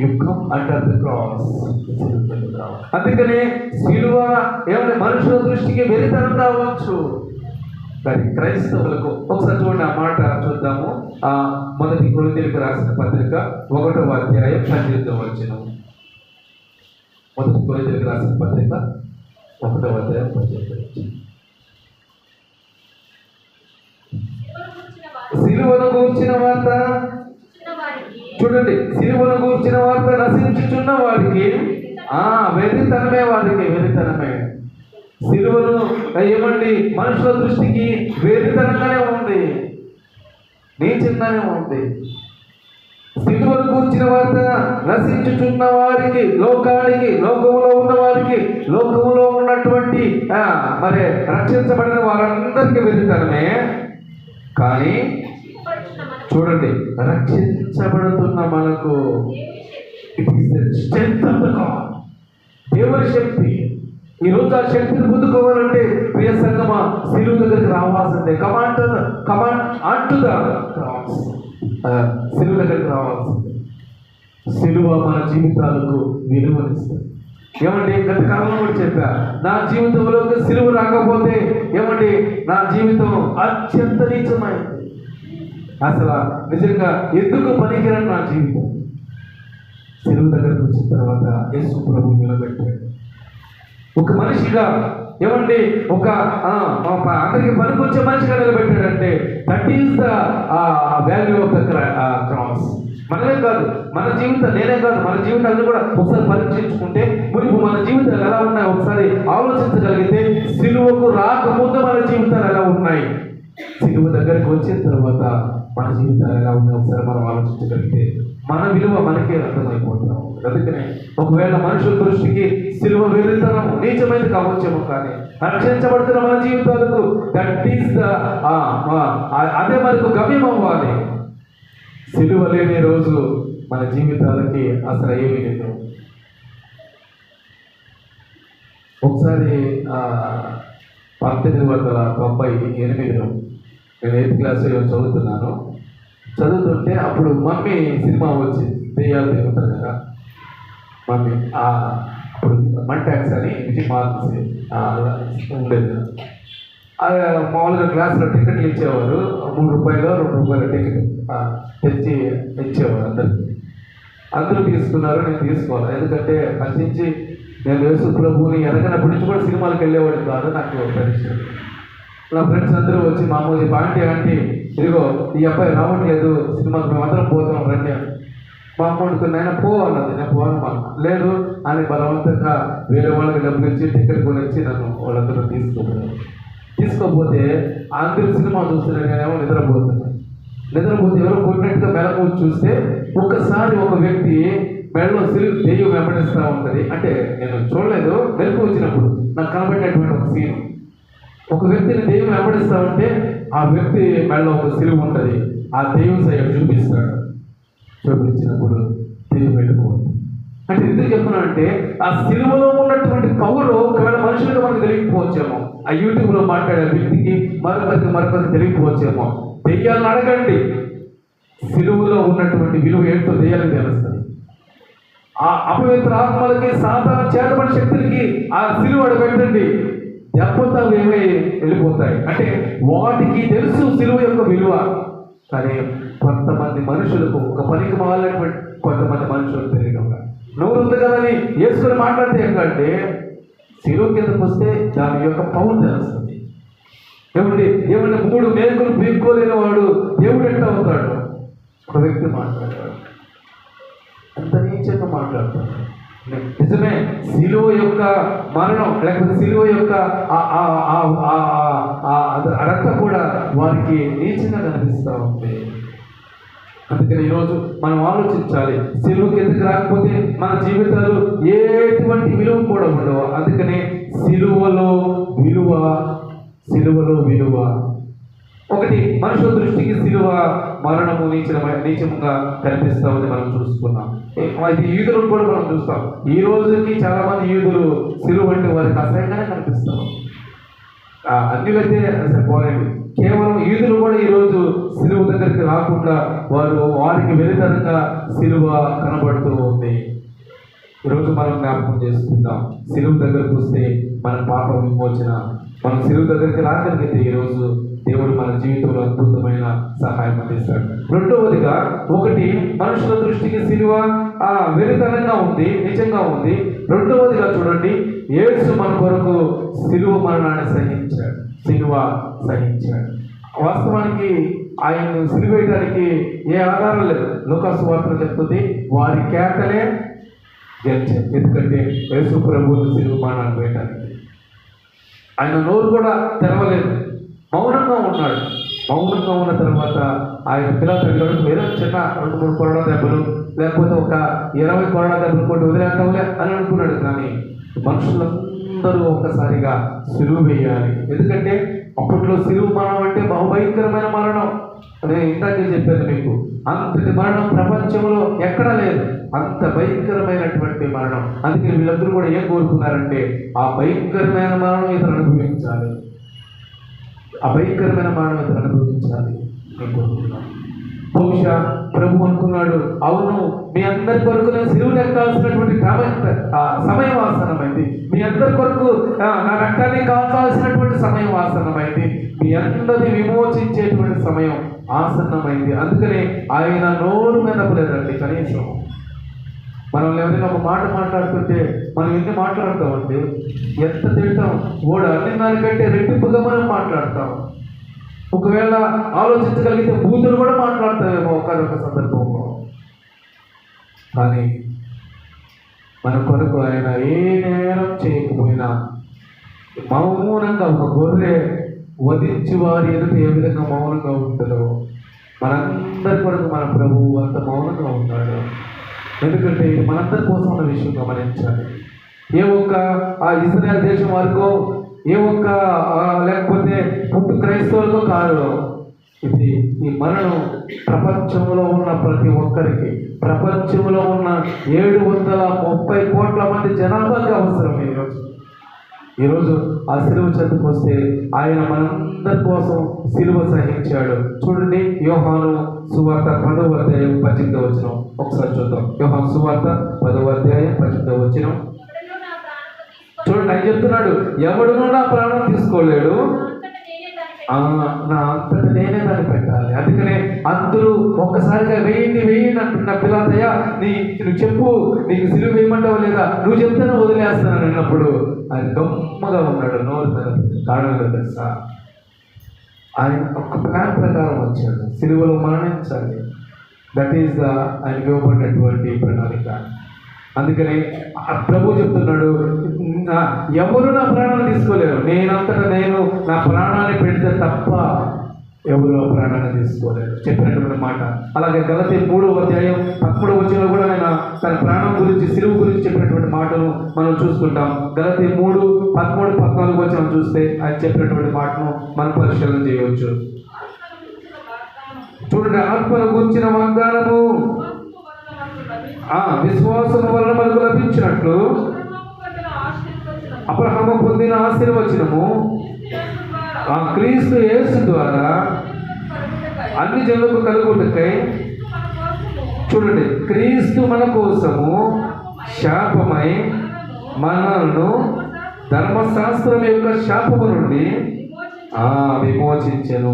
యుద్ధం అండర్ ద క్రాస్, సిలువు కిందకి రావాలి. అందుకనే సిలువ ఏమంటే మనుషుల దృష్టికి వెరితనం రావచ్చు, కానీ క్రైస్తవులకు ఒకసారి చూడండి ఆ మాట చూద్దాము. మొదటి కొరింథీయులకు రాసిన పత్రిక 1వ అధ్యాయం 18వ వచనం. మొదటి కొరింథీయులకు రాసిన పత్రిక 1వ అధ్యాయం 18వ వచనం. సిలువను గూర్చిన వార్త చూడండి, సిలువను గూర్చిన వార్త నశించుచున్న వారికి వెరితనమే, వారికి వెరితనమే. సిలువను ఏమండి మనుషుల దృష్టికి వెరితనంగానే ఉంది, నీచంగానే ఉంది. సిలువను కూర్చిన వార్త నశించుచున్న వారికి, లోకానికి, లోకములో ఉన్న వారికి, లోకములో ఉన్నటువంటి మరి రక్షించబడిన వారందరికీ వెళ్తానే. కానీ చూడండి, రక్షించబడుతున్న మనకు it is the strength of the God, దేవుని శక్తి. ఈ రోజు ఆ శక్తిని పొందుకోవాలంటే ప్రియ సంగమా సిలువ దగ్గరికి రావాల్సిందే. కమాండ్ అంటు ద క్రాస్, సిలువ దగ్గరికి రావాల్సిందే. సిలువ మన జీవితాలకు విలువనిస్తుంది. ఏమండి గత కాలంలో కూడా చెప్పా, నా జీవితంలో సిలువ రాకపోతే ఏమండి నా జీవితం అత్యంత నీచమైంది, అసలు నిజంగా ఎందుకు పనికిరాని నా జీవితం. సిలువ దగ్గరకు వచ్చిన తర్వాత యేసు ప్రభు నిలబెట్టాడు. ఒక మనిషిగా ఏమండి ఒక అందరికి పనికొచ్చే మనిషిగా నిలబెట్టాడంటే that is the value of the cross. మనమే కాదు, మన జీవితం, నేనే కాదు, మన జీవితాలను కూడా ఒకసారి పరీక్షించుకుంటే మునుపు మన జీవితాలు ఎలా ఉన్నాయో ఒకసారి ఆలోచించగలిగితే సిలువకు రాకముందు మన జీవితాలు ఎలా ఉన్నాయి, సిలువ దగ్గరికి వచ్చిన తర్వాత మన జీవితాలు ఎలా ఉన్నాయి ఒకసారి మనం ఆలోచించగలిగితే మన విలువ మనకే అర్థమైపోతున్నాం. అందుకనే ఒకవేళ మనుషుల దృష్టికి సిలువ వెళ్తాం నీచమైనది కావచ్చేమో, కానీ రక్షించబడుతున్న మన జీవితాలకు దట్ ఈస్ ద అదే మనకు గమ్యం అవ్వాలి. సిలువ లేని రోజు మన జీవితాలకి అసలు ఏమీ లేదు. ఒకసారి 1998లో నేను 8th క్లాస్ చదువుతున్నాను. చదువుతుంటే అప్పుడు మమ్మీ సినిమా వచ్చింది, దెయ్యాలు తిరుగుతారు కదా మమ్మీ. అప్పుడు మంటాక్స్ అని విజయ్ మార్క్స్ ఉండేది. మామూలుగా క్లాస్లో టికెట్లు ఇచ్చేవారు, 3 రూపాయలు 2 రూపాయల టికెట్ తెచ్చి ఇచ్చేవారు అందరికి. అందరూ తీసుకున్నారు, నేను తీసుకోవాలి. ఎందుకంటే ఫస్ట్ నుంచి నేను యేసు ప్రభువుని ఎరగనప్పటి నుంచి కూడా సినిమాలకు వెళ్ళేవాడిని కాదు. నాకు ఫ్రెండ్స్, నా ఫ్రెండ్స్ అందరూ వచ్చి మామూలు ఆంటీ ఇదిగో ఈ అబ్బాయి రావట్లేదు సినిమాకి, మేమందరం పోతున్నాం రండి. మా అమ్మ అనుకుని ఆయన పో అన్నది, నేను పోను మా లేదు అని బలవంతంగా వేరే వాళ్ళకి డబ్బులు ఇచ్చి టికెట్ కొనిచ్చి నన్ను వాళ్ళందరూ తీసుకోపోతే అందరూ సినిమా చూస్తున్నాను, నేనేమో నిద్రపోతున్నాను. నిద్రపోతే ఎవరో కొట్టినట్టుగా మెలకు చూస్తే ఒక్కసారి ఒక వ్యక్తి మెడలో దెయ్యం వెంబడిస్తూ ఉంటుంది. అంటే నేను చూడలేదు, మెలకు వచ్చినప్పుడు నాకు కనబడినటువంటి ఒక సీన్. ఒక వ్యక్తిని దెయ్యం వెంబడిస్తూ ఉంటే ఆ వ్యక్తి మెడలో ఒక సిలువ ఉంటుంది, ఆ దెయ్యం సైడ్ చూపిస్తాడు. చూపించినప్పుడు దెయ్యం వెళ్ళిపోతుంది. అంటే ఎందుకు చెప్తున్నా అంటే ఆ సిలువలో ఉన్నటువంటి పవర్ ఒకవేళ మనుషులకు మనకు తెలియకపోవచ్చేమో, ఆ యూట్యూబ్లో మాట్లాడే వ్యక్తికి మరొకరికి తెలియకపోవచ్చేమో. దెయ్యాలను అడగండి, సిలువలో ఉన్నటువంటి విలువ ఏంటో దెయ్యాలకు తెలుస్తుంది. ఆ అపవిత్ర ఆత్మలకి, సాధారణ చేతబడి శక్తులకి ఆ సిలువ అడగండి, దెబ్బతో ఏమై వెళ్ళిపోతాయి. అంటే వాటికి తెలుసు సిలువ యొక్క విలువ. కానీ కొంతమంది మనుషులకు, ఒక పనికి మాలినటువంటి కొంతమంది మనుషులకు తెలియదు. నోరు ఉంది కదా అని వేసుకొని మాట్లాడితే ఏంటంటే సిలువ కిందకు వస్తే దాని యొక్క పవర్ తెలుస్తుంది. ఏమండి 3 మేకులు పీక్కోలేని వాడు దేవుడు ఎట్లా అవుతాడు? ఒక వ్యక్తి మాట్లాడతాడు, అంత నీచంగా మాట్లాడతాడు. నిజమే, సిలువ యొక్క మరణం లేకపోతే సిలువ యొక్క రక్తం కూడా వారికి నీచంగా కనిపిస్తూ ఉంది. అందుకని ఈరోజు మనం ఆలోచించాలి, సిలువకి ఎందుకు రాకపోతే మన జీవితాలు ఎటువంటి విలువ కూడా ఉండవు. అందుకని సిలువలో విలువ ఒకటి, మనుషుల దృష్టికి సిలువ మరణము నీచముగా కనిపిస్తూ ఉంది, మనం చూసుకున్నాం. అది యూదులను కూడా మనం చూస్తాం. ఈ రోజుకి చాలా మంది యూదులు సిలువ అంటే వారికి అసహ్యంగానే కనిపిస్తాం. అన్నిలైతే అసలు పోలేదు. కేవలం యూదులు కూడా ఈరోజు సిలువ దగ్గరికి రాకుండా వారికి వెలితనంగా సిలువ కనబడుతూ ఉంది. ఈరోజు మనం జ్ఞాపకం చేసుకుంటాం, సిలువ దగ్గరకు వస్తే మన పాప విమోచన. మనం సిలువ దగ్గరికి రాగలిగితే ఈరోజు దేవుడు మన జీవితంలో అద్భుతమైన సహాయం అందిస్తాడు. రెండవదిగా, ఒకటి మనుషుల దృష్టికి సిలువ వెలితనంగా ఉంది, నిజంగా ఉంది. రెండవదిగా చూడండి, యేసు మన కొరకు సిలువ మరణాన్ని సహించాడు. వాస్తవానికి ఆయన్ను సిలువేయడానికి ఏ ఆధారం లేదు. లూకాసు వార్తలో చెప్తుంది, వారి కేకలే గెలిచాయి. ఎందుకంటే యేసు ప్రభువును సిలువ మరణాన్ని వేయడానికి ఆయన నోరు కూడా తెరవలేదు, మౌనంగా ఉన్నాడు. మౌనంగా ఉన్న తర్వాత ఆయన పిల్లలు తగ్గినప్పుడు వేరే చిన్న 2-3 కొరడా దెబ్బలు, లేకపోతే ఒక 20 కొరడా దెబ్బలు కొట్టి వదిలేస్తాంలే అని అనుకున్నాడు. కానీ మనుషులందరూ ఒక్కసారిగా సిలువ వేయాలి. ఎందుకంటే అప్పట్లో సిలువ మరణం అంటే బహుభయంకరమైన మరణం. నేను ఇందాకే చెప్పాను మీకు, అంతటి మరణం ప్రపంచంలో ఎక్కడా లేదు, అంత భయంకరమైనటువంటి మరణం. అందుకే వీళ్ళందరూ కూడా ఏం కోరుకున్నారంటే ఆ భయంకరమైన మరణం ఇతను అనుభవించాలి, ఆ భయంకరమైన మరణం ఇతను అనుభవించాలి నేను కోరుకున్నాను. బహుశా ప్రభు అనుకున్నాడు, అవును మీ అందరి కొరకు నేను సిలువను ఎక్కాల్సినటువంటి సమయం ఆసన్నమైంది, మీ అందరి కొరకు నా రక్తాన్ని కాల్చాల్సినటువంటి సమయం ఆసన్నమైంది, మీ అందరిని విమోచించేటువంటి సమయం ఆసన్నమైంది. అందుకనే ఆయన నోరు మెదపలేదండి. కనీసం మనం ఎవరైనా ఒక మాట మాట్లాడుతుంటే మనం ఎన్ని మాట్లాడతామండి, ఎంత తింటాం, ఓడ అన్ని దానికంటే రెట్టింపుగా మనం మాట్లాడతాం. ఒకవేళ ఆలోచించగలిగితే బూతులు కూడా మాట్లాడతామేమో ఒకనొక సందర్భంలో. కానీ మన కొరకు ఆయన ఏ నేరం చేయకపోయినా మౌనంగా, ఒక గొర్రె వధించి వారి ఎదుట ఏ విధంగా మౌనంగా ఉంటుందో మనందరి కొరకు మన ప్రభువు అంత మౌనంగా ఉన్నాడు. ఎందుకంటే ఇది మనందరి కోసం ఉన్న విషయం గమనించాలి. ఏ ఒక్క ఆ ఇజ్రాయెల్ దేశం వరకు, ఏ ఒక్క లేకపోతే పుట్టు క్రైస్తవులతో కాదు, ఇది ఈ మరణం ప్రపంచంలో ఉన్న ప్రతి ఒక్కరికి, ప్రపంచంలో ఉన్న 730 కోట్ల మంది జనాభాకి అవసరం. ఈరోజు ఆ సిలువ చెంతకు వస్తే ఆయన మనందరి కోసం సిలువ సహించాడు. చూడండి, యోహాను సువార్త 10వ అధ్యాయం 18వ వచనం ఒకసారి చూద్దాం. యోహాను సువార్త 10వ అధ్యాయం 18వ వచనం చూడండి. ఆయన చెప్తున్నాడు, ఎవడునూ నా ప్రాణం తీసుకోలేడు, నా అంతట నేనే దాన్ని పెట్టాలి. అందుకనే అందరూ ఒక్కసారిగా వేయండి అంటున్న పిల్లలయ్యా, నువ్వు చెప్పు, నీకు సిలువ వేయమంటావు లేదా, నువ్వు చెప్తేనే వదిలేస్తాను అన్నప్పుడు ఆయన గమ్మగా ఉన్నాడు. నోరు మీద కారణంగా తెలుసా, ఆయన ఒక ప్లాన్ ప్రకారం వచ్చాడు, సిలువలో మరణించాలి. దట్ ఈస్ ఆయనకి ఇవ్వబడినటువంటి ప్రణాళిక. అందుకని ప్రభు చెప్తున్నాడు, ఎవరు నా ప్రాణాన్ని తీసుకోలేరు, నేనంతటా నేను నా ప్రాణాన్ని పెడితే తప్ప ఎవరు ఆ ప్రాణాన్ని తీసుకోలేరు చెప్పినటువంటి మాట. అలాగే గలతీ 3వ అధ్యాయం 13వ వచనంలో కూడా ఆయన తన ప్రాణం గురించి, సిలువ గురించి చెప్పినటువంటి మాటను మనం చూసుకుంటాం. గలతీ 3:13-14 వచనం చూస్తే ఆయన చెప్పినటువంటి మాటను మనం పరిశీలన చేయవచ్చు. చూడండి, ఆత్మను గురించిన వాగ్దానము విశ్వాసం వలన మనకు లభించినట్లు అబ్రహాము పొందిన ఆశీర్వచనము క్రీస్తు యేసు ద్వారా అన్ని జనులకు కలుగుటకై. చూడండి, క్రీస్తు మన కోసము శాపమై మనల్ని ధర్మశాస్త్రం యొక్క శాపము నుండి విమోచించెను.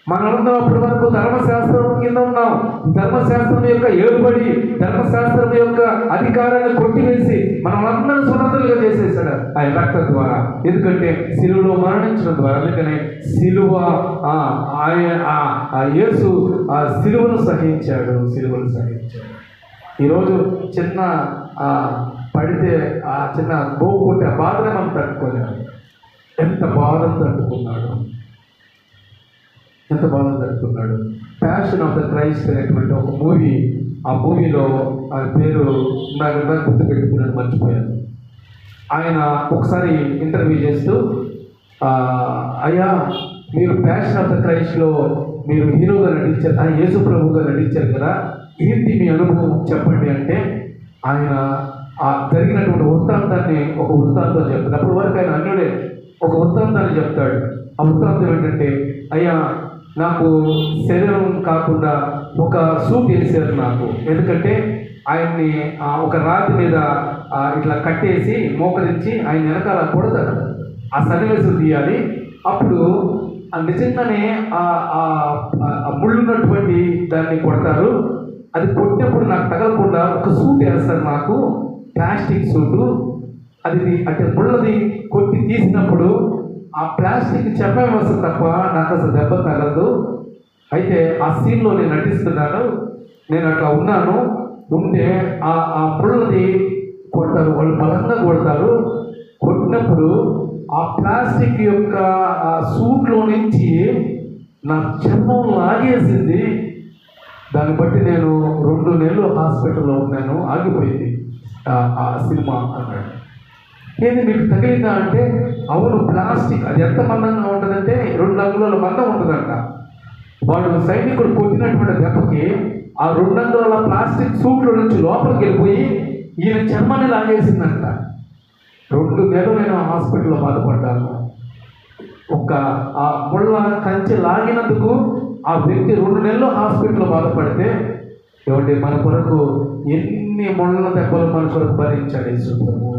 మనందరం అప్పటి వరకు ధర్మశాస్త్రం కింద ఉన్నాం. ధర్మశాస్త్రం యొక్క ఏడుబడి, ధర్మశాస్త్రం యొక్క అధికారాన్ని కొట్టివేసి మనమందరం స్వతంత్రులుగా చేసేసాడు ఆయన రక్తం ద్వారా. ఎందుకంటే సిలువలో మరణించడం ద్వారా. అందుకనే సిలువ యేసు సిలువను సహించాడు. ఈరోజు చిన్న పడితే ఆ చిన్న గోపు కొట్టి ఆ బాధనే మనం తట్టుకోలేము. ఎంత బాధను తట్టుకున్నాడు. ప్యాషన్ ఆఫ్ ద క్రైస్ట్ అనేటువంటి ఒక మూవీ, ఆ మూవీలో ఆయన పేరు నాకు గుర్తు పెట్టుకున్నాను, మర్చిపోయాను. ఆయన ఒకసారి ఇంటర్వ్యూ చేస్తూ, అయ్యా మీరు ప్యాషన్ ఆఫ్ ద క్రైస్ట్లో మీరు హీరోగా నటించారు, ఆయన యేసు ప్రభువుగా నటించారు కదా, ఏంటి మీ అనుభవం చెప్పండి అంటే ఆయన జరిగినటువంటి వృత్తాంతాన్ని ఒక వృత్తాంతం చెప్తాడు. అప్పటి వరకు ఆయన అన్యుడే, ఒక వృత్తాంతాన్ని చెప్తాడు. ఆ వృత్తాంతం ఏంటంటే, అయ్యా నాకు శరీరం కాకుండా ఒక సూట్ వేసారు నాకు. ఎందుకంటే ఆయన్ని ఒక రాతి మీద ఇట్లా కట్టేసి మోకరించి ఆయన వెనకాల కొడతాడు, ఆ సన్నివేశం తీయాలి. అప్పుడు నిజంగానే ముళ్ళున్నటువంటి దాన్ని కొడతారు. అది కొట్టినప్పుడు నాకు తగలకుండా ఒక సూట్ వేస్తారు నాకు, ప్లాస్టిక్ సూటు. అది అంటే ముళ్ళది కొట్టి తీసినప్పుడు ఆ ప్లాస్టిక్ చెప్పే వస్తుంది తప్ప నాకు అసలు దెబ్బ తగలదు. అయితే ఆ సీన్లో నేను నటిస్తున్నాను, నేను అట్లా ఉన్నాను. ఉంటే ఆ పుల్లది కొడతారు, వాళ్ళు బలంగా కొడతారు. కొట్టినప్పుడు ఆ ప్లాస్టిక్ యొక్క ఆ సూట్లో నుంచి నా చర్మం లాగేసింది. దాన్ని బట్టి నేను 2 నెలలు హాస్పిటల్లో ఉన్నాను. ఆగిపోయింది ఆ సినిమా అన్నాడు. ఏది మీకు తగిలిందా అంటే, అవును ప్లాస్టిక్. అది ఎంత మందంగా ఉంటుందంటే 2 అంగుళాల మందం ఉంటుందంట. వాడు సైనికుడు కొట్టినటువంటి దెబ్బకి ఆ 2 అంగుళాల ప్లాస్టిక్ సూట్లో నుంచి లోపలికి వెళ్ళిపోయి ఈయన చర్మాన్ని లాగేసిందంట. 2 నెలలు నేను హాస్పిటల్లో బాధపడ్డాను. ఆ ముళ్ళ కంచె లాగినందుకు ఆ వ్యక్తి 2 నెలలు హాస్పిటల్లో బాధపడితే, ఏమంటే మన కొరకు ఎన్ని ముళ్ళ దెబ్బలు మన కొరకు భరించాడు యేసు ప్రభు.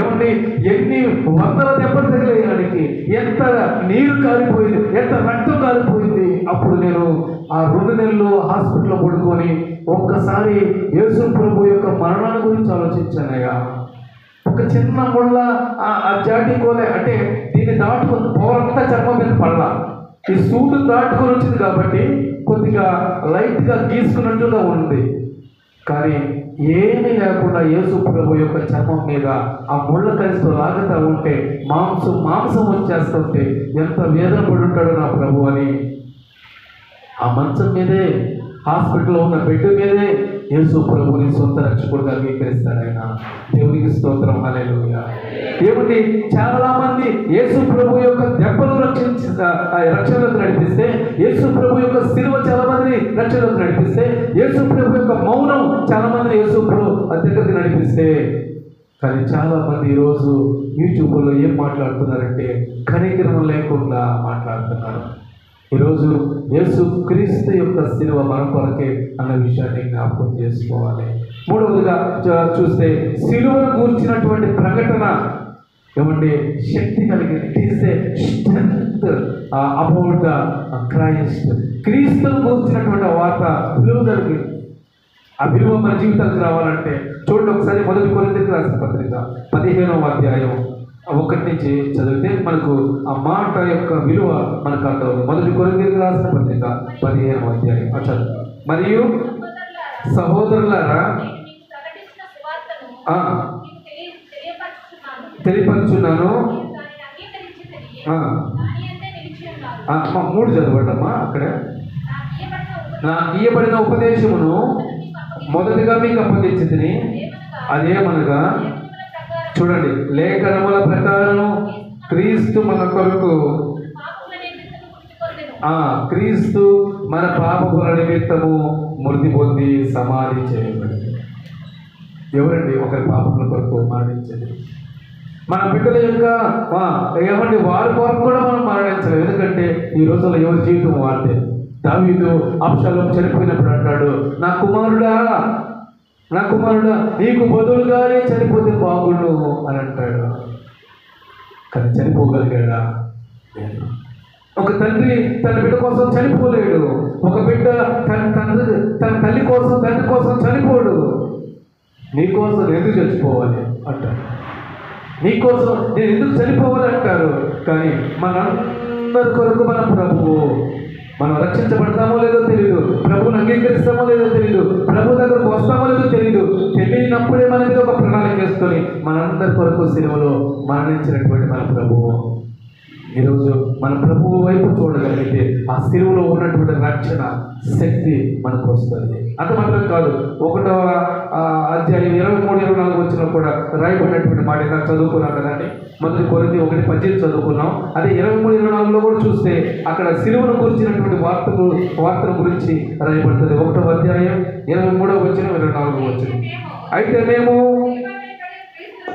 ఏమండి ఎన్ని వందల దెబ్బలు తగిలేయడానికి, ఎంత నీరు కాలిపోయింది, ఎంత రక్తం కాలిపోయింది. అప్పుడు నేను ఆ 2 నెలలు హాస్పిటల్లో పడుకొని ఒక్కసారి యేసు ప్రభు యొక్క మరణాల గురించి ఆలోచించానయ్యా. ఒక చిన్న ముళ్ళ ఆ జాటి కోలే అంటే దీన్ని దాటుకొని పవరంతా చర్మం మీద పడలా. ఈ సూటు దాటుకొని వచ్చింది కాబట్టి కొద్దిగా లైట్గా గీసుకున్నట్టుగా ఉంది. కానీ ఏమీ లేకుండా యేసు ప్రభు యొక్క చర్మం మీద ఆ ముళ్ళ కలిసితో లాగుతూ ఉంటే మాంసం వచ్చేస్తుంటే ఎంత వేదన పడి ఉంటాడో నా ప్రభు అని ఆ మంచం మీదే, హాస్పిటల్లో ఉన్న బెడ్ మీదే యేసు ప్రభుని సొంత రక్షకుడుగా అంగీకరిస్తాడు ఆయన. దేవునికి స్తోత్రం, హల్లెలూయా. ఏమిటి చాలా మంది యేసు ప్రభు యొక్క దెబ్బలు రక్షణకు నడిపిస్తే, యేసు ప్రభు యొక్క సిలువ చాలా మందిని రక్షణకు నడిపిస్తే, యేసు ప్రభు యొక్క మౌనం చాలా మందిని యేసు ప్రభు దగ్గరికి నడిపిస్తే, కానీ చాలా మంది ఈరోజు యూట్యూబ్లో ఏం మాట్లాడుతున్నారంటే కనికరం లేకుండా మాట్లాడుతున్నారు. ఈరోజు యేసు క్రీస్తు యొక్క సిలువ మన కొరకే అన్న విషయాన్ని జ్ఞాపకం చేసుకోవాలి. మూడవదిగా చూస్తే సిలువను గూర్చినటువంటి ప్రకటన ఏమంటే శక్తి కలిగింది. It's a strength about Christ. క్రీస్తును గూర్చినటువంటి వార్త విలువ కలిగింది. ఆ విలువ మన జీవితానికి రావాలంటే చూడండి ఒకసారి 1 కొరింథీయులకు రాసిన పత్రిక 15వ అధ్యాయం 1 నుంచి చదివితే మనకు ఆ మాట యొక్క విలువ మనకు అర్థమవుతుంది. 1 కొరింథీయులకు రాసిన పత్రిక 15వ అధ్యాయం చదువు. మరియు సహోదరులారా తెలియపరుచున్నాను. 3 చదవండమ్మా. అక్కడ నాకు ఇయ్యబడిన ఉపదేశమును మొదటిగా మీకు అప్పగించితిని, అదేమనగా చూడండి, లేఖనముల ప్రకారం క్రీస్తు మన కొరకు క్రీస్తు మన పాపముల నిమిత్తము మృతి పొంది సమాధి చేయబడింది. ఎవరండి ఒకరి పాపముల కొరకు మరణించండి? మన బిడ్డల యొక్క ఏమండి వారి కొరకు కూడా మనం మరణించలేదు. ఎందుకంటే ఈ రోజుల్లో ఎవరి జీవితం వాడితే. దావీదు అబ్షాలోము చనిపోయినప్పుడు అంటాడు, నా కుమారుడా నీకు బదులుగానే చనిపోతే బాగుండు అని అంటాడు. కానీ చనిపోగలిగాడా? ఒక తండ్రి తన బిడ్డ కోసం చనిపోలేడు. ఒక బిడ్డ తన తల్లి కోసం తండ్రి కోసం చనిపోడు. నీకోసం ఎందుకు చచ్చిపోవాలి అంటారు. నీకోసం నేను ఎందుకు చనిపోవాలి అంటారు. కానీ మనందరి కొరకు మన ప్రభువు, మనం రక్షించబడతామో లేదో తెలియదు, ప్రభువుని అంగీకరిస్తామో లేదో తెలియదు, ప్రభు దగ్గరకు వస్తామో లేదో తెలియదు. తెలియనప్పుడే మన మీద ఒక ప్రణాళిక వేసుకొని మనందరి కొరకు సిలువలో మరణించినటువంటి మన ప్రభువు. ఈరోజు మన ప్రభువు వైపు చూడగలిగితే ఆ సిలువలో ఉన్నటువంటి రక్షణ శక్తి మనకు వస్తుంది. అంత మాత్రం కాదు, 1వ అధ్యాయం 23-24 వచ్చినా కూడా రాయబడినటువంటి మాట ఇంకా చదువుకున్నాం కదండి. 1 కొరింథీయులు 1:18 చదువుకున్నాం. అదే 23-24లో కూడా చూస్తే అక్కడ సిలువను గురించినటువంటి వార్తల గురించి రాయబడుతుంది. 1వ అధ్యాయం 23వ వచనం 24వ వచనం. అయితే మేము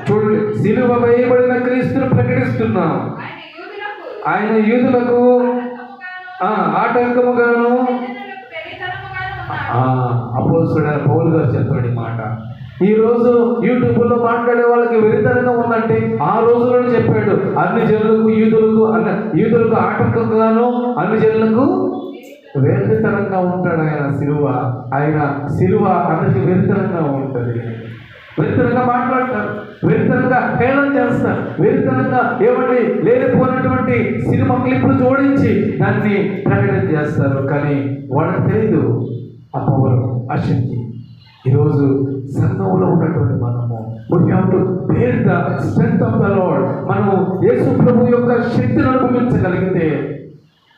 చూడండి, సిలువ వేయబడిన క్రీస్తును ప్రకటిస్తున్నాం. ఆయన యూదులకు ఆటంకముగాను, అపోస్తలుడైన పౌలు గారు చెప్పాడు మాట. ఈరోజు యూట్యూబ్లో మాట్లాడే వాళ్ళకి వెరితనంగా ఉందంటే ఆ రోజుల్లో చెప్పాడు, అన్ని జనులకు యూదులకు ఆటంకంగాను అన్ని జనులకు వెరితనంగా ఉంటాడు ఆయన సిలువ అందరికి వెరితనంగా ఉంటుంది. వెరితనంగా మాట్లాడతారు. వెరితనంగా హేళన చేస్తారు, వెరితనంగా ఏమండి లేనిపోయినటువంటి సినిమా క్లిప్లు జోడించి దాన్ని ప్రకటన చేస్తారు. కానీ వాళ్ళకి తెలియదు ఆ పవర్, ఆ శక్తి. ఈరోజు సంఘంలో ఉన్నటువంటి మనము we have to bear the strength of the Lord. మనము యేసు ప్రభు యొక్క శక్తిని అనుభవించగలిగితే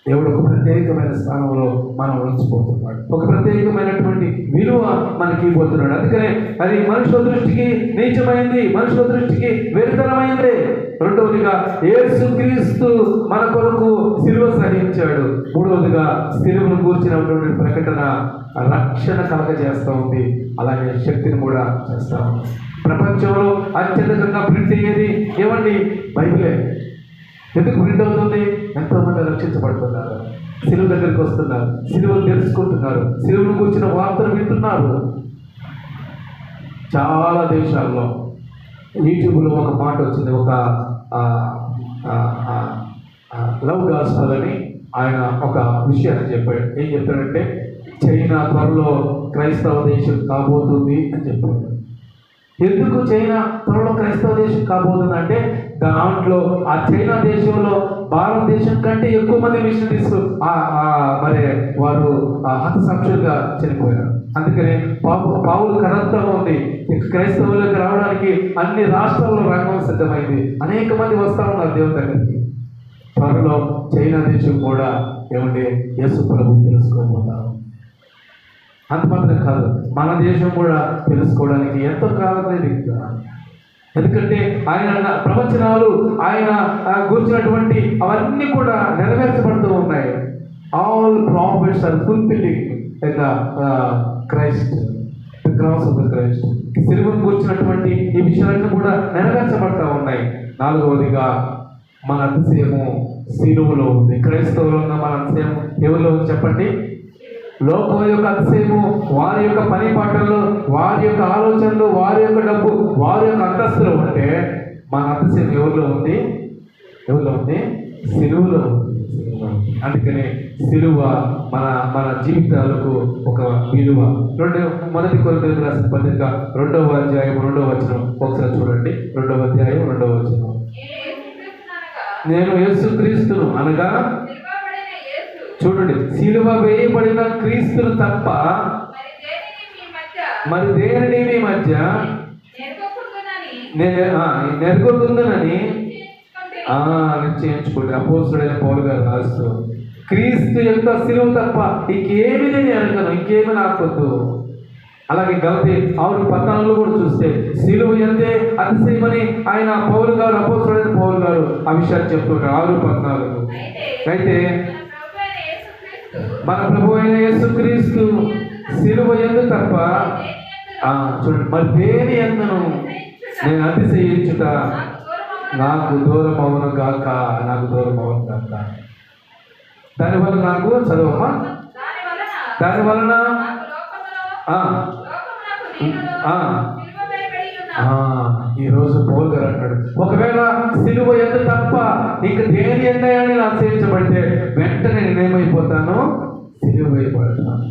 దేవుడు ఒక ప్రత్యేకమైన స్థానంలో మనం ఉంచిపోతున్నాడు, ఒక ప్రత్యేకమైనటువంటి విలువ మనకి ఇవ్వబోతున్నాడు. అందుకనే అది మనుషుల దృష్టికి నీచమైంది, మనుషుల దృష్టికి వెరితనమైంది. రెండవదిగా యేసుక్రీస్తు మన కొరకు సిలువ సహించాడు. మూడవదిగా సిలువను కూర్చున్నటువంటి ప్రకటన రక్షణ కలగజేస్తూ ఉంది, అలాగే శక్తిని కూడా చేస్తా ఉంది. ప్రపంచంలో అత్యధికంగా ప్రింట్ అయ్యేది ఏమండి? బైబిలే. ఎందుకు ప్రింట్ అవుతుంది? ఎంతోమంది రక్షించబడుతున్నారు, సిలువ దగ్గరికి వస్తున్నారు, సిలువను తెలుసుకుంటున్నారు, సిలువను కూర్చున్న వార్తలు వింటున్నారు. చాలా దేశాల్లో యూట్యూబ్లో ఒక మాట వచ్చింది, ఒక లవ్ గాస్పల్ అని ఆయన ఒక విషయాన్ని చెప్పాడు. ఏం చెప్పాడంటే చైనా త్వరలో క్రైస్తవ దేశం కాబోతుంది అని చెప్పాడు. ఎందుకు చైనా త్వరలో క్రైస్తవ దేశం కాబోతుంది అంటే దాంట్లో ఆ చైనా దేశంలో భారతదేశం కంటే ఎక్కువ మంది మిషనరీస్ మరి వారు హతసాక్షులుగా చనిపోయారు. అందుకని పావులు కరంతం ఉంది. క్రైస్తవులకు రావడానికి అన్ని రాష్ట్రాల్లో రంగం సిద్ధమైంది. అనేక మంది వస్తూ ఉన్నారు దేవుని దగ్గరికి. త్వరలో చైనా దేశం కూడా ఏమంటే యేసు ప్రభు తెలుసుకోబోతారు. అంత మాత్రం కాదు, మన దేశం కూడా తెలుసుకోవడానికి ఎంతో కాలం లేదు ఇంకా. ఎందుకంటే ఆయన ప్రవచనాలు, ఆయన కూర్చున్నటువంటి అవన్నీ కూడా నెరవేర్చబడుతూ ఉన్నాయి. All prophets are fulfilling in the Christ, the cross of the Christ. సిలువను కూర్చున్నటువంటి ఈ విషయాలన్నీ కూడా నెరవేర్చబడతా ఉన్నాయి. నాలుగవదిగా మన అతిశయము సిలువలో ఉంది. క్రైస్తవులు ఉన్న మన అతిశయం ఎవరిలో ఉంది చెప్పండి? లోకం యొక్క అతిశయము వారి యొక్క పని పాటల్లో, వారి యొక్క ఆలోచనలు, వారి యొక్క డబ్బు, వారి యొక్క అంతస్తులో ఉంటే మన అతిశయం ఎవరిలో ఉంది? ఎవరిలో ఉంది? సిలువలో ఉంది. అందుకని సిలువ మన జీవితాలకు ఒక విలువ. మొదటి కొరింథీయులకు రాసిన పత్రిక 2వ అధ్యాయం 2వ వచనం ఒకసారి చూడండి. 2వ అధ్యాయం 2వ వచనం. నేను యేసుక్రీస్తును అనగా, చూడండి, సిలువ వేయబడిన క్రీస్తును తప్ప మరి దేనిని మీ మధ్య నెరగొందునని నిశ్చయించుకోండి. అపోస్తుడైన పౌలు గారు రాస్తూ, క్రీస్తు యొక్క సిలువ తప్ప ఇంకేమీ నేను ఎరగను, ఇంకేమీ నాకొద్దు. అలాగే గలతీ 6:14 కూడా చూస్తే సిలువ ఎందే అతిశయమని ఆయన పౌలు గారు, అపోస్తుడైన పౌలు గారు ఆ విషయాన్ని చెప్తుంటారు. 6:14. అయితే మన ప్రభు అయిన యేసుక్రీస్తు సిలువ యందు తప్ప చూడండి, మరి దేని యందును నేను అతిశయించుట నాకు దూరం అవును గాక, నాకు దూరం అవును గాక. దానివల్ల నాకు చదవమ్మా, దాని వలన ఈరోజు పౌలు గారు అంటాడు, ఒకవేళ సిలువ ఎంత తప్ప ఇంక దేని ఎందయని ఆశ్రయించబడితే వెంటనే నేనేమైపోతాను? సిలువ వేయబడతాను.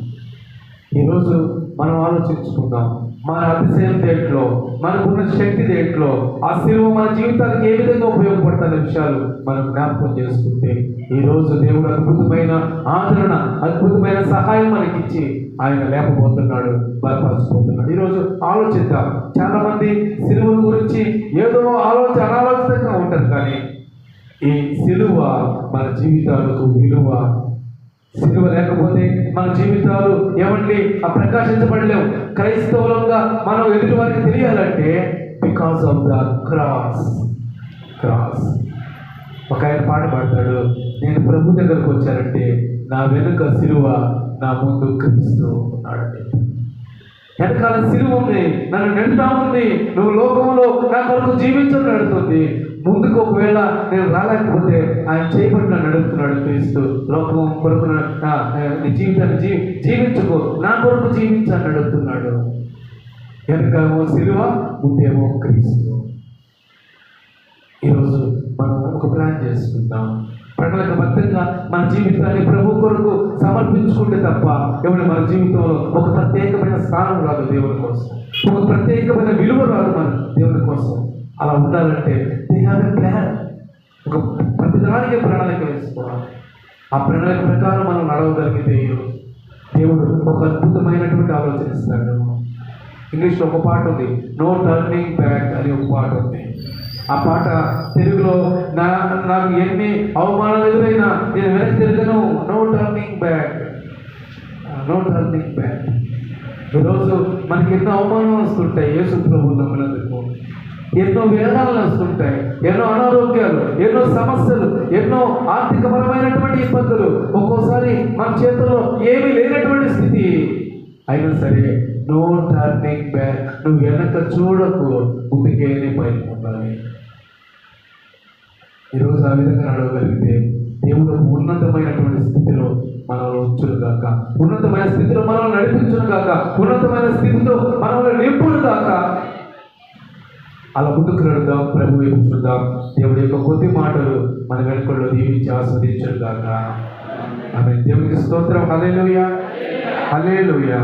ఈరోజు మనం ఆలోచించుకుందాం, మన అతిశయం దేంట్లో, మనకున్న శక్తి దేంట్లో, ఆ సిలువ మన జీవితానికి ఏ విధంగా ఉపయోగపడుతున్న విషయాలు మనం జ్ఞాపకం చేసుకుంటే ఈరోజు దేవుడు అద్భుతమైన ఆదరణ, అద్భుతమైన సహాయం మనకిచ్చి ఆయన లేకపోతున్నాడు, బలపరచిపోతున్నాడు. ఈరోజు ఆలోచిద్దాం. చాలా మంది సిలువ గురించి ఏదో అనాలోచితంగా ఉంటారు, కానీ ఈ సిలువ మన జీవితాలకు విలువ. సిలువ లేకపోతే మన జీవితాలు ఏమండి ప్రకాశించబడలేవు. క్రైస్తవులంగా మనం ఎదుటి వారికి తెలియాలంటే బికాస్ ఆఫ్ ద క్రాస్. ఒక ఆయన పాట పాడతాడు, నేను ప్రభు దగ్గరకు వచ్చానంటే నా వెనుక సిలువ, నా ముందు క్రీస్తు ఉన్నాడండి. వెనకాల సిలువ ఉంది, నన్ను నెడతా ఉంది. నువ్వు లోకంలో నా కొరకు జీవించడం నడుతుంది. ముందుకు ఒకవేళ నేను రాలేకపోతే ఆయన చేయబడిన నడుపుతున్నాడు క్రీస్తు. లోకం కొరకు నీ జీవితాన్ని జీవించుకో, నా కొరకు జీవించాలని నడుపుతున్నాడు. వెనకేమో సిలువ, ముందేమో క్రీస్తు. ఈరోజు మనం ఒక ప్లాన్ చేసుకుంటాం. ప్రణాళికబద్ధంగా మన జీవితాన్ని ప్రభు కొరకు సమర్పించుకుంటే తప్ప ఎవరి మన జీవితంలో ఒక ప్రత్యేకమైన స్థానం రాదు దేవుని కోసం, ఒక ప్రత్యేకమైన విలువ రాదు మన దేవుని కోసం. ఉండాలంటే దే హ్యావ్ ఎ ప్లాన్. ఒక ప్రతిదానికి ప్రణాళిక వేసుకోవాలి. ఆ ప్రణాళిక ప్రకారం మనం నడవగలిగితే దేవుడు ఒక అద్భుతమైనటువంటి ఆలోచన ఇస్తాడు. ఇంగ్లీష్లో ఒక పాట ఉంది, నో టర్నింగ్ బ్యాక్ అని ఒక పాట ఉంది. ఆ పాట తెలుగులో నాకు ఎన్ని అవమానాలు ఎదురైనా నేను వెనక్కి తిరగను, no turning back, no turning back. ఈరోజు మనకి ఎన్నో అవమానాలు వస్తుంటాయి యేసు ప్రభువు నమ్మినందుకు, ఎన్నో వేదనలు వస్తుంటాయి, ఎన్నో అనారోగ్యాలు, ఎన్నో సమస్యలు, ఎన్నో ఆర్థికపరమైనటువంటి ఇబ్బందులు, ఒక్కోసారి మన చేతుల్లో ఏమీ లేనటువంటి స్థితి అయినా సరే నో టర్నింగ్ బ్యాక్. నువ్వు వెనక చూడకు, ముందుకేనే పైకి ఉండాలి. ఈరోజు ఆ విధంగా నడవగలిగితే దేవుడు ఉన్నతమైనటువంటి స్థితిలో మనల్ని ఉంచును గాక, ఉన్నతమైన స్థితిలో మనల్ని నడిపించును గాక, ఉన్నతమైన స్థితిలో మనల్ని నింపును గాక. అలా ముందుకు నడుద్దాం, ప్రభు వైపు చూద్దాం. దేవుడి యొక్క కొద్ది మాటలు మన వెనుకల్లో దీవించి ఆస్వాదించును గాక. ఆమేన్. దేవునికి స్తోత్రం. హల్లెలూయా, హల్లెలూయా.